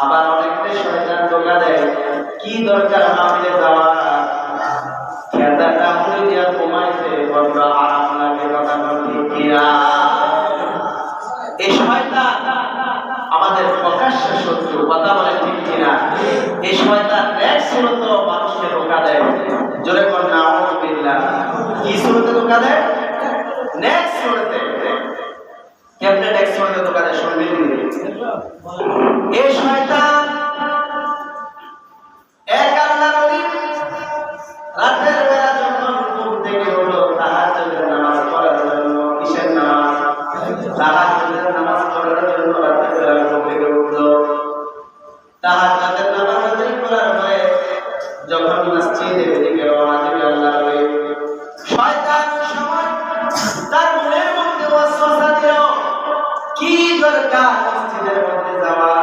আবার অনেকটাই শয়তান ধোঁকা দেয় কি দরকার মাহফিলে যাওয়া খেতাটা মুড়ি দিয়া ঘুমাইছে বড্ড আরাম লাগে কথা ঠিক কিনা এই শয়তান আমাদের প্রকাশ্য শত্রু কথা বলে ঠিক কিনা এই শয়তান এক সুরত মানুষকে ধোঁকা দেয় জোরে কর নাউযুবিল্লাহ কি সুরতে ধোঁকা দেয় নেক্সট সুরতে কেমনে নেক্সট সুরতে ধোঁকা দেয় শুনবেন এই শয়তান মসজিদের দিকে রওনা দিবে আল্লাহ বলে শয়তান সময় তার মনের মধ্যে ওয়াসওয়াসা দিল কি দরকার মসজিদের মধ্যে যাওয়া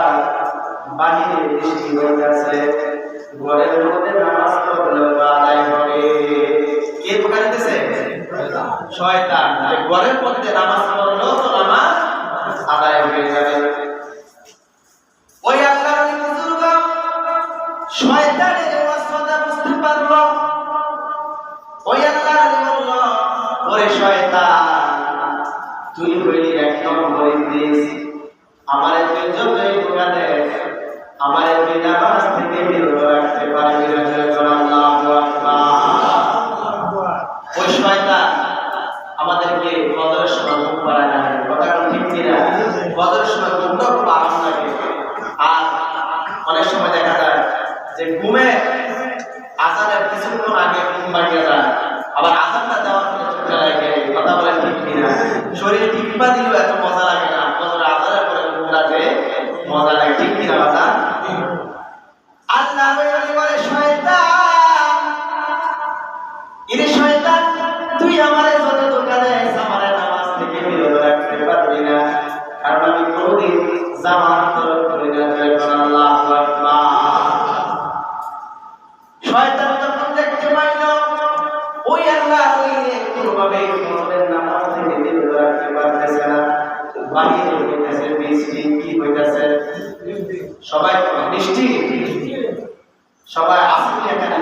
বাহিরে বৃষ্টি হইতাছে ঘরের মধ্যে নামাজ পড়লে আদায় হবে কে ধোঁকা দিতেছে শয়তান ঘরের মধ্যে নামাজ পড়লেও তো নামাজ আদায় হয়ে যাবে ওই আল্লাহর বুজুর্গ শয়তানের ওয়াসওয়াসা বুঝতে পারলো ওই আল্লাহর বলল ওরে শয়তান তুই হইলি এক নম্বর ইবলিস আমারে তুই যতই ধোঁকা দে আমারে তুই নামাজ থেকে বিরত রাখতে পারবি না আল্লাহু আকবার ওই শয়তান আমাদেরকে ফজরের সময় ঘুম পাড়ায় না কথা ঠিক কিনা ফজরের সময় ঘুমটা খুব আরাম লাগে আর অনেক সময় দেখা যায় যে ঘুমে আজানের কিছুক্ষণ আগে ঘুম ভাঙিয়ে যায় আবার আজানটা দেওয়ার পরে চোখটা লাগে কথা বলে ঠিক কিনা শরীর টিপা দিলেও এত মজা লাগে না ফজর আজানের পরে ঘুমটা যে মজা লাগে ঠিক কিনা বাবা আল্লাহ বলে শয়তান ইরে শয়তান তুই আমারে যত ধোঁকা দেস আমারে নামাজ থেকে বিরত রাখতে পারবি না কারণ আমি কোনদিন জামাত তরক করি না আল্লাহু আকবার শয়তান যখন দেখতে পাইল ওই আল্লাহ কোনোভাবে ফজরের নামাজ থেকে বিরত রাখতে পারতেছে না বাহিরে হইতেছে বৃষ্টি কি হইতেছে সবাই বৃষ্টি সবাই আসলে এখানে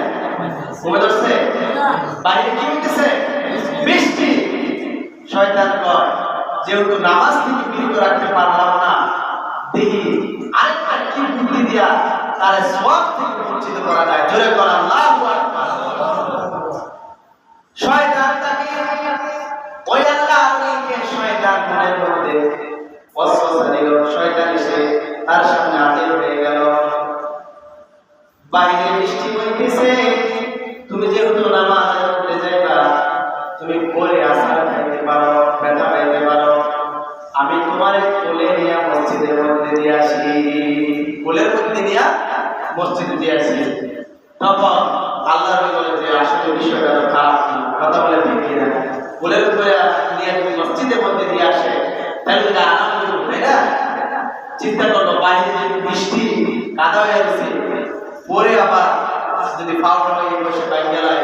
ঘুমে ধরছে বাইরে কি হইতেছে বৃষ্টি শয়তান কয় যেহেতু নামাজ থেকে বিরত রাখতে পারলাম না দেখি আরেকটা কি বুদ্ধি দিয়া তার সওয়াব থেকে বঞ্চিত করা যায় জোরে করা আল্লাহু আকবার শয়তান তাকে ওই আল্লাহকে শয়তান মনের মধ্যে ওয়াসওয়াসা দিল শয়তান এসে তার সামনে হাজির হয়ে গেল বাইরে বৃষ্টি হইতেছে তুমি যেহেতু নামাজে পড়তে যাইবা তুমি পরে আসার খাইতে পারো ব্যথা পাইতে পারো আমি তোমার কোলে নিয়ে মসজিদের মধ্যে দিয়ে আসি কোলের মধ্যে নিয়ে মসজিদে দিয়ে আসি তখন আল্লাহ বলে যে আসলে বিষয়টা খারাপ কথা বলে ঠিক কিনা কোলের উপরে নিয়ে মসজিদের মধ্যে দিয়ে আসে তাহলে আনন্দ তাই না চিন্তা করলো বাইরে যদি বৃষ্টি কাদা হয়ে গেছে পরে আবার যদি পাউডার হয়ে বসে বাইক গেলায়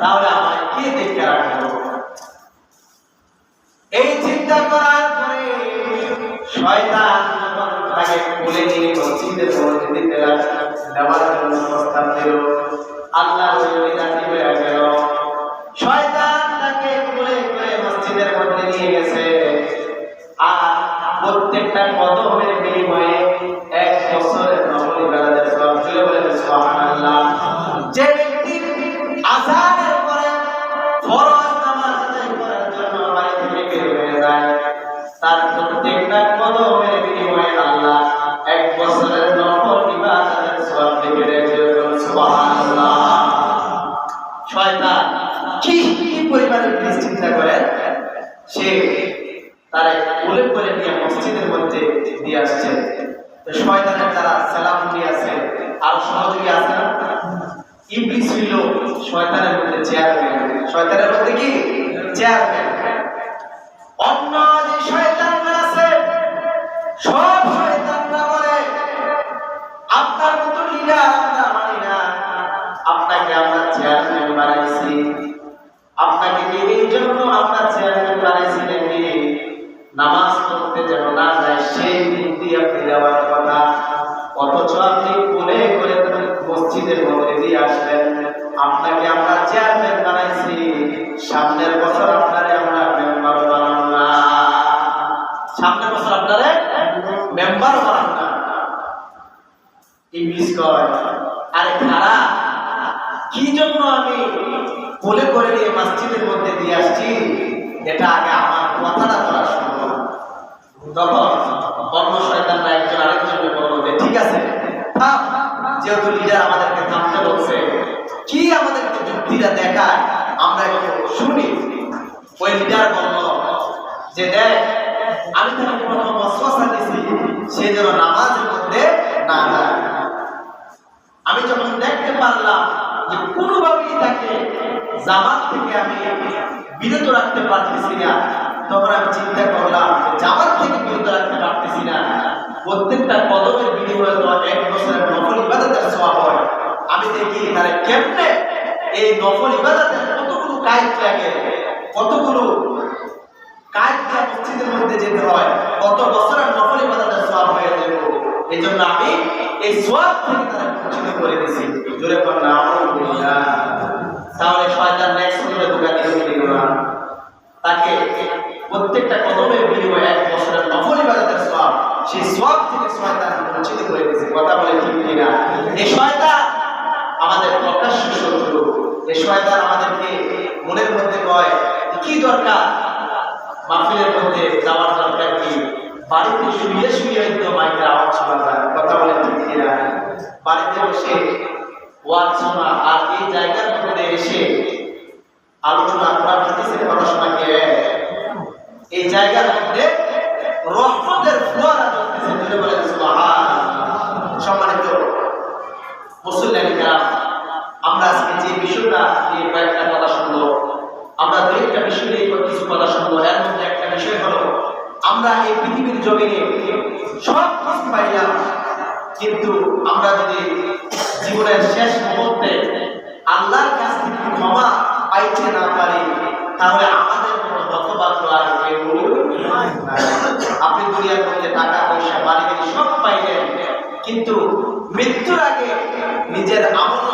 তাহলে আমার কে দেখতে রাখবো এই চিন্তা করার পরে শয়তান যখন তাকে কোলে নিয়ে মসজিদের মধ্যে দিতে দেওয়ার জন্য প্রস্তাব দিল আল্লাহ ওই রাজি হয়ে গেল শয়তান তাকে কোলে করে মসজিদের মধ্যে নিয়ে গেছে আর প্রত্যেকটা কদমের বিনিময়ে 1 বছরের নফল ইবাদতের সওয়াব চলে বলে সুবহানাল্লাহ যে ব্যক্তি আযানের পরে ফরজ নামাজ আদায় করার জন্য বাড়ি থেকে বের হয়ে যায় তার প্রত্যেকটা কদমের বিনিময়ে আল্লাহ 1 বছরের নফল ইবাদতের সওয়াব লিখে রেখেছেন সুবহানাল্লাহ শয়তান কি পরিমাণে চিন্তা করে সে তারে কোলে করে নিয়ে মসজিদের মধ্যে দিয়ে আসছে তো শয়তানের যারা সালাফি আছে আর সহযোগী আছে না ইবলিস ছিল শয়তানের মধ্যে চেয়ারম্যান শয়তানের মধ্যে কি চেয়ারম্যান অন্য যে শয়তানরা আছে সব শয়তানরা বলে আপনার মতো লিডার আমরা মানি না আপনাকে আমরা চেয়ারম্যান বানাইছি আপনাকে কি এই জন্য আমরা চেয়ারম্যান বানাইছি নাকি নামাজ পড়তে যেন না যায় সেই বুদ্ধি আপনি দেওয়ার কথা অথচ আপনি কোলে করে মসজিদের মধ্যে দিয়ে আসলেন আপনাকে আমরা চেয়ারম্যান বানাইছি সামনের বছর আপনারে আমরা মেম্বার বানাবো না সামনের বছর আপনারে মেম্বার বানাবো না ইংলিশ কয় আরে খারাপ কি জন্য আমি কোলে করে নিয়ে মসজিদের মধ্যে দিয়ে আসছি এটা আগে আমার কথাটা করা শুরু তখন অন্য শয়তানরা একজন আরেকজনকে বলল যে ঠিক আছে থাম যেহেতু লিডার আমাদেরকে থামতে বলছে কি আমাদেরকে যুক্তিটা দেখায় আমরা একটু শুনি ওই লিডার বলল যে দেখ আমি তাকে প্রথম ওয়াসওয়াসা দিছি সে যেন নামাজের মধ্যে না যায় আমি যখন দেখতে পারলাম যে কোনোভাবেই তাকে জামাত থেকে আমি বিরত রাখতে পারতেছি না, তখন আমি চিন্তা করলাম জামাত থেকে বিরত রাখতে পারতেছি না, প্রত্যেকটা কদমের বিনিময়ে তো 1 বছরের নফল ইবাদতের সওয়াব হয়। আমি দেখি তারা কেমনে এই নফল ইবাদতের কতগুলো কায়েদ লাগে, কতগুলো কায়েদ দিয়ে মসজিদের মধ্যে যেতে হয়, কত বছরের নফল ইবাদতের সওয়াব হয়ে যাবে। এই জন্য আমি এই সওয়াব থেকে তারা বঞ্চিত করে দিয়েছি। জোরে বলেন আলহামদুলিল্লাহ। তাহলে শয়তান নেক্সট করে ধোঁকা দিল না, তাকে প্রত্যেকটা কদমের বিনিময়ে 1 বছরের নফল ইবাদতের সওয়াব, সেই সওয়াব থেকে শয়তান বঞ্চিত করে দিয়েছে। কথা বলে ঠিক কিনা? এই শয়তান আমাদের প্রকাশ্য শত্রু। এই শয়তান আমাদেরকে মনের মধ্যে কয় কি দরকার, মাহফিলের মধ্যে যাওয়ার দরকার কি, বাড়িতে শুয়ে শুয়ে তো মাইকের আওয়াজ শোনা যায়। কথা বলে ঠিক কিনা? বাড়িতে বসে ওয়াজ শোনা আর এই জায়গার মধ্যে এসে আলোচনা কোরআন হাদিসের পড়াশোনাকে এই জায়গার মধ্যে রহমতের ফোয়ারা চলতেছে। জোরে বলেন সুবহানাল্লাহ। সম্মানিত মুসল্লিয়ানে কেরাম, আমরা আজকে যে বিষয়টা নিয়ে কয়েকটা কথা শুনলো, আমরা দুইটা বিষয় নিয়ে কিছু কথা শুনলো। এর মধ্যে একটা বিষয় হলো আমরা এই পৃথিবীর জমিনে সব কিছু পাইলাম, কিন্তু আমরা যদি জীবনের শেষ মুহূর্তে আল্লাহর কাছ থেকে ক্ষমা পাইতে না পারি, তাহলে আমাদের কোনো হতভাগ্য আর কেউ নাই। আপনি দুনিয়ার মধ্যে টাকা পয়সা বাড়ি গাড়ি সব পাইলেন, কিন্তু মৃত্যুর আগে নিজের আমল